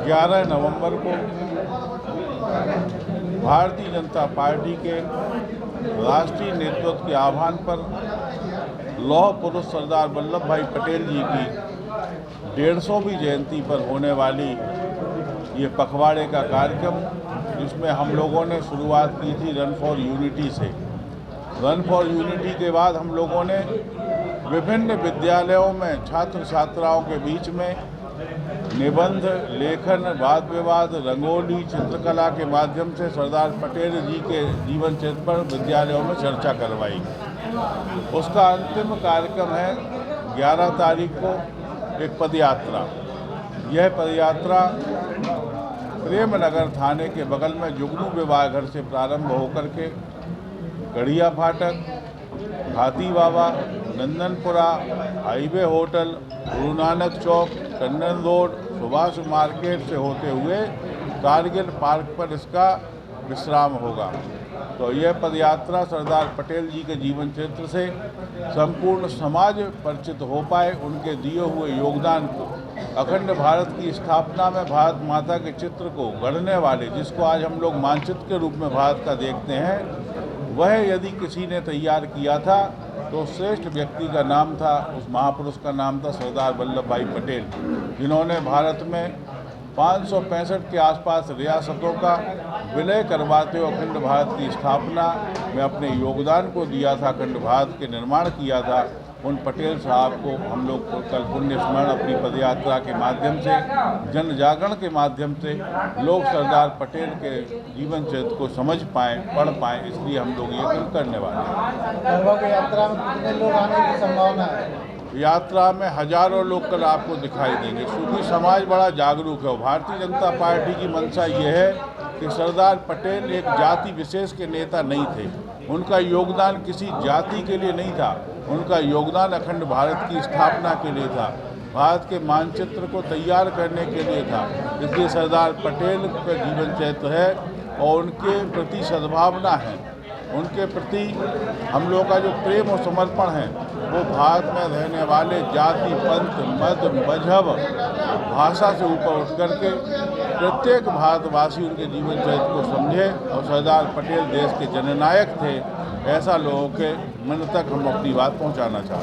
11 नवंबर को भारतीय जनता पार्टी के राष्ट्रीय नेतृत्व के आह्वान पर लौह पुरुष सरदार वल्लभ भाई पटेल जी की 150वीं जयंती पर होने वाली ये पखवाड़े का कार्यक्रम, जिसमें हम लोगों ने शुरुआत की थी रन फॉर यूनिटी से। रन फॉर यूनिटी के बाद हम लोगों ने विभिन्न विद्यालयों में छात्र छात्राओं के बीच में निबंध, लेखन, वाद विवाद, रंगोली, चित्रकला के माध्यम से सरदार पटेल जी के जीवन चरित्र पर विद्यालयों में चर्चा करवाई। उसका अंतिम कार्यक्रम है 11 तारीख को एक पदयात्रा। यह पदयात्रा प्रेमनगर थाने के बगल में जुगनू विवाह घर से प्रारंभ होकर के गढ़िया फाटक, हाथी बाबा, नंदनपुरा, हाईवे होटल, गुरु नानक चौक, टंडन रोड, सुभाष मार्केट से होते हुए कारगिल पार्क पर इसका विश्राम होगा। तो यह पदयात्रा सरदार पटेल जी के जीवन चरित्र से संपूर्ण समाज परिचित हो पाए, उनके दिए हुए योगदान को, अखंड भारत की स्थापना में भारत माता के चित्र को गढ़ने वाले, जिसको आज हम लोग मानचित्र के रूप में भारत का देखते हैं, वह यदि किसी ने तैयार किया था तो श्रेष्ठ व्यक्ति का नाम था, उस महापुरुष का नाम था सरदार वल्लभ भाई पटेल, जिन्होंने भारत में 565 के आसपास रियासतों का विलय करवाते हुए अखंड भारत की स्थापना में अपने योगदान को दिया था, अखंड भारत के निर्माण किया था। उन पटेल साहब को हम लोग कल पुण्य स्मरण अपनी पदयात्रा के माध्यम से, जन जागरण के माध्यम से लोग सरदार पटेल के जीवन चरित्र को समझ पाएँ, पढ़ पाएँ, इसलिए हम लोग ये करने वाले हैं। यात्रा में कितने लोग आने की संभावना है? यात्रा में हजारों लोग कल आपको दिखाई देंगे, क्योंकि समाज बड़ा जागरूक है। भारतीय जनता पार्टी की मंशा ये है कि सरदार पटेल एक जाति विशेष के नेता नहीं थे, उनका योगदान किसी जाति के लिए नहीं था, उनका योगदान अखंड भारत की स्थापना के लिए था, भारत के मानचित्र को तैयार करने के लिए था। इसलिए सरदार पटेल का जीवन चरित्र है और उनके प्रति सद्भावना है, उनके प्रति हम लोग का जो प्रेम और समर्पण है, वो भारत में रहने वाले जाति, पंथ, मत, मजहब, भाषा से ऊपर उठ करके प्रत्येक भारतवासी उनके जीवन चरित्र को समझे और सरदार पटेल देश के जननायक थे, ऐसा लोगों के मन तक हम अपनी बात पहुंचाना चाहते हैं।